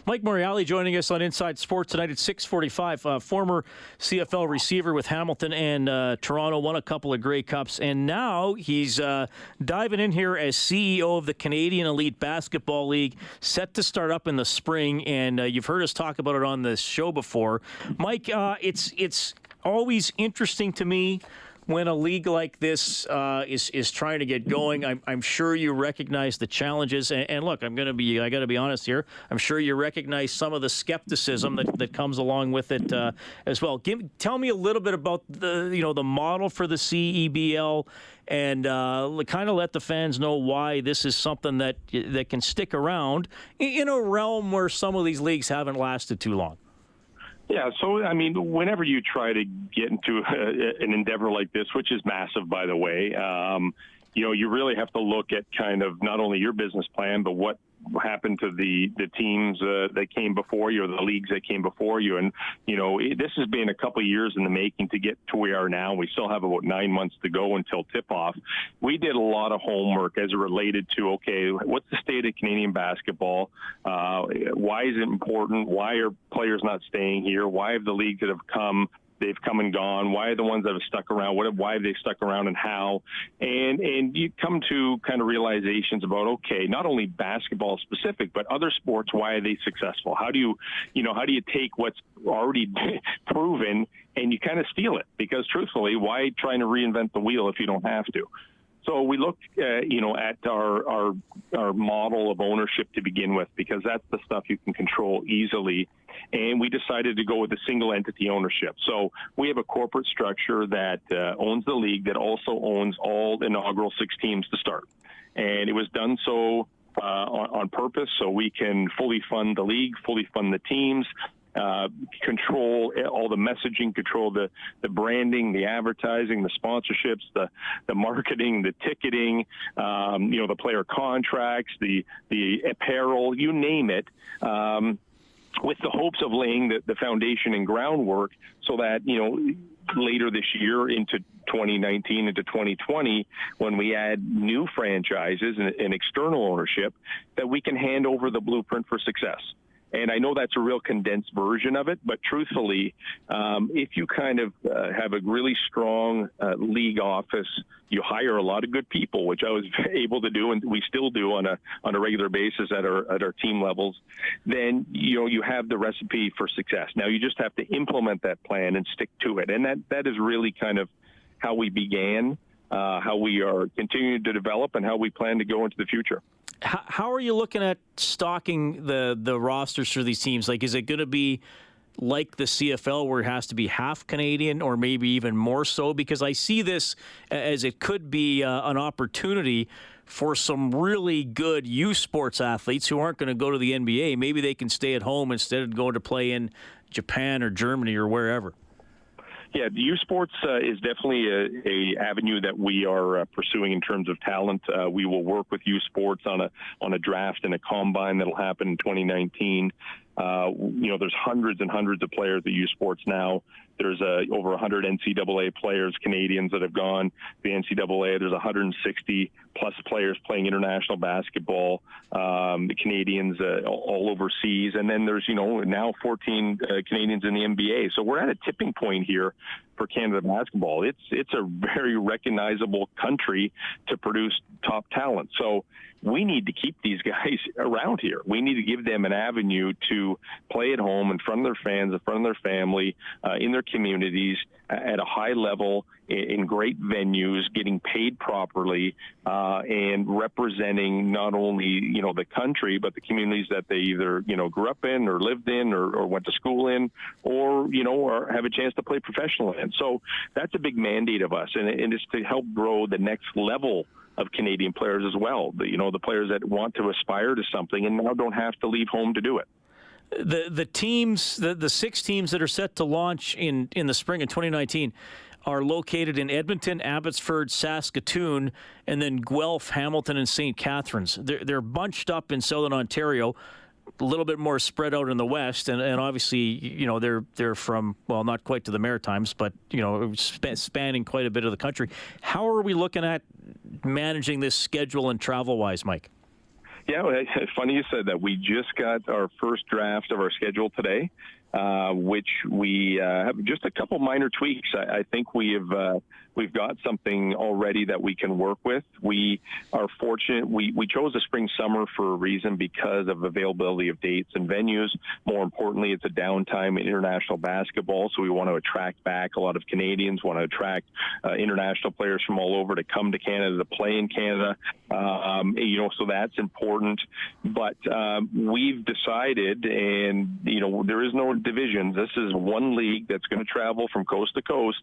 Mike Morreale joining us on Inside Sports tonight at 6:45. Former CFL receiver with Hamilton and Toronto, won a couple of Grey Cups, and now he's diving in here as CEO of the Canadian Elite Basketball League, set to start up in the spring, and you've heard us talk about it on this show before. Mike, it's always interesting to me when a league like this is trying to get going. I'm sure you recognize the challenges, and look, I got to be honest here. I'm sure you recognize some of the skepticism that comes along with it as well. Tell me a little bit about the model for the CEBL, and kind of let the fans know why this is something that can stick around in a realm where some of these leagues haven't lasted too long. Yeah, so, I mean, whenever you try to get into an endeavor like this, which is massive, by the way, you really have to look at kind of not only your business plan, but what happened to the teams that came before you, or the leagues that came before you. And, this has been a couple of years in the making to get to where we are now. We still have about 9 months to go until tip-off. We did a lot of homework as it related to, okay, what's the state of Canadian basketball? Why is it important? Why are players not staying here? Why have the leagues that have come, they've come and gone? Why are the ones that have stuck around? Why have they stuck around, and how? And you come to kind of realizations about, okay, not only basketball specific, but other sports. Why are they successful? How do you take what's already proven and you kind of steal it? Because truthfully, why trying to reinvent the wheel if you don't have to? So we looked, at our model of ownership to begin with, because that's the stuff you can control easily. And we decided to go with a single entity ownership. So we have a corporate structure that owns the league, that also owns all inaugural 6 teams to start. And it was done so on purpose, so we can fully fund the league, fully fund the teams, control all the messaging, control the branding, the advertising, the sponsorships, the marketing, the ticketing, the player contracts, the apparel, you name it, with the hopes of laying the foundation and groundwork so that, later this year into 2019 into 2020, when we add new franchises and external ownership, that we can hand over the blueprint for success. And I know that's a real condensed version of it, but truthfully, if you kind of have a really strong league office, you hire a lot of good people, which I was able to do, and we still do on a regular basis at our team levels, then you have the recipe for success. Now you just have to implement that plan and stick to it, and that is really kind of how we began, how we are continuing to develop, and how we plan to go into the future. How are you looking at stocking the rosters for these teams? Like, is it going to be like the CFL where it has to be half Canadian, or maybe even more so? Because I see this as it could be an opportunity for some really good youth sports athletes who aren't going to go to the NBA. Maybe they can stay at home instead of going to play in Japan or Germany or wherever. Yeah, the youth sports is definitely a avenue that we are pursuing in terms of talent. We will work with youth sports on a draft and a combine that'll happen in 2019. There's hundreds and hundreds of players at youth sports now. There's over 100 NCAA players, Canadians, that have gone to the NCAA. There's 160 plus players playing international basketball, the Canadians all overseas. And then there's, now 14 Canadians in the NBA. So we're at a tipping point here for Canada basketball. It's a very recognizable country to produce top talent. So we need to keep these guys around here. We need to give them an avenue to play at home in front of their fans, in front of their family, in their communities, at a high level, in great venues, getting paid properly, and representing not only, the country, but the communities that they either, grew up in or lived in or went to school in, or have a chance to play professionally in. So that's a big mandate of us, and it's to help grow the next level of Canadian players as well. The players that want to aspire to something and now don't have to leave home to do it. The teams, the 6 teams that are set to launch in the spring of 2019 are located in Edmonton, Abbotsford, Saskatoon, and then Guelph, Hamilton, and St. Catharines. They're bunched up in Southern Ontario, a little bit more spread out in the west, and obviously, they're from, well, not quite to the Maritimes, but, spanning quite a bit of the country. How are we looking at managing this schedule and travel-wise, Mike? Yeah, well, funny you said that. We just got our first draft of our schedule today, which we have just a couple minor tweaks. I think we've got something already that we can work with. We are fortunate. We chose the spring-summer for a reason because of availability of dates and venues. More importantly, it's a downtime in international basketball, so we want to attract back a lot of Canadians, want to attract international players from all over to come to Canada to play in Canada. So that's important. But we've decided, and, there is no divisions. This is one league that's going to travel from coast to coast,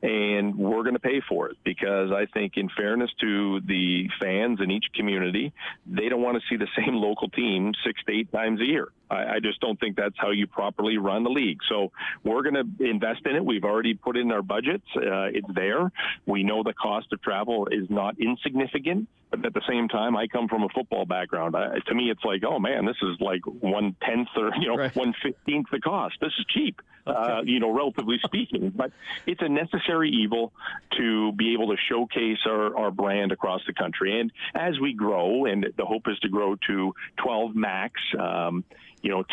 and we're going to pay for it because I think, in fairness to the fans in each community, they don't want to see the same local team 6 to 8 times a year. I just don't think that's how you properly run the league. So we're going to invest in it. We've already put in our budgets. It's there. We know the cost of travel is not insignificant, but at the same time, I come from a football background. To me, it's like, oh man, this is like 1/10 or right. 1/15 the cost. This is cheap, relatively speaking. But it's a necessary evil to be able to showcase our brand across the country. And as we grow, and the hope is to grow to 12 max,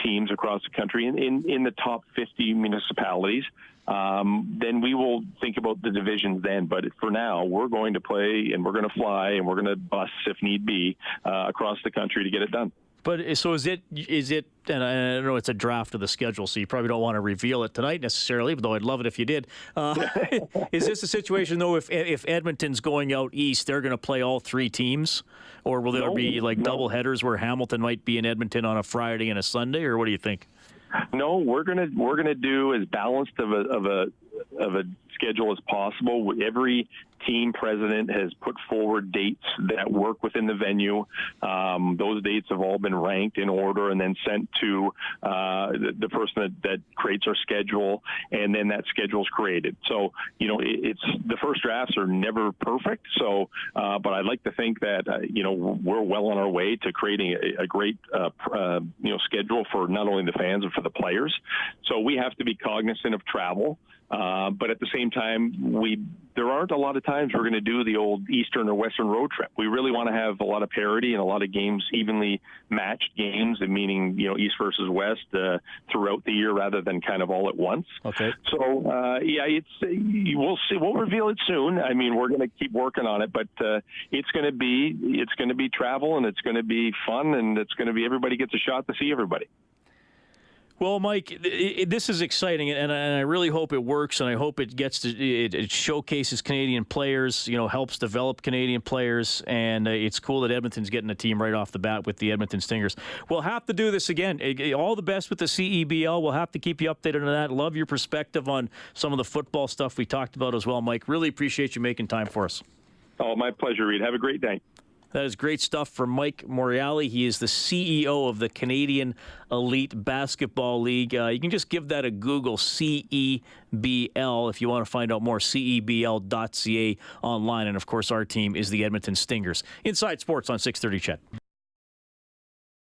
teams across the country in the top 50 municipalities, then we will think about the divisions then. But for now, we're going to play and we're going to fly and we're going to bus if need be across the country to get it done. But so is it, and I know it's a draft of the schedule, so you probably don't want to reveal it tonight necessarily, though I'd love it if you did. Is this a situation, though, if Edmonton's going out east, they're going to play all 3 teams? Or will there be double headers where Hamilton might be in Edmonton on a Friday and a Sunday, or what do you think? No, we're gonna do as balanced of a schedule as possible. Every team president has put forward dates that work within the venue. Those dates have all been ranked in order and then sent to the person that creates our schedule, and then that schedule is created. So, it's the first drafts are never perfect. So, but I'd like to think that, we're well on our way to creating a great, schedule for not only the fans, but for the players. So we have to be cognizant of travel. But at the same time, there aren't a lot of times we're going to do the old Eastern or Western road trip. We really want to have a lot of parity and a lot of games, evenly matched games, meaning, East versus West throughout the year rather than kind of all at once. Okay. So, we'll see. We'll reveal it soon. I mean, we're going to keep working on it, but it's going to be travel, and it's going to be fun, and it's going to be everybody gets a shot to see everybody. Well, Mike, this is exciting, and I really hope it works, and I hope it showcases Canadian players, helps develop Canadian players, and it's cool that Edmonton's getting a team right off the bat with the Edmonton Stingers. We'll have to do this again. All the best with the CEBL. We'll have to keep you updated on that. Love your perspective on some of the football stuff we talked about as well, Mike. Really appreciate you making time for us. Oh, my pleasure, Reid. Have a great day. That is great stuff from Mike Morreale. He is the CEO of the Canadian Elite Basketball League. You can just give that a Google, CEBL, if you want to find out more, cebl.ca online. And, of course, our team is the Edmonton Stingers. Inside Sports on 630 CHED.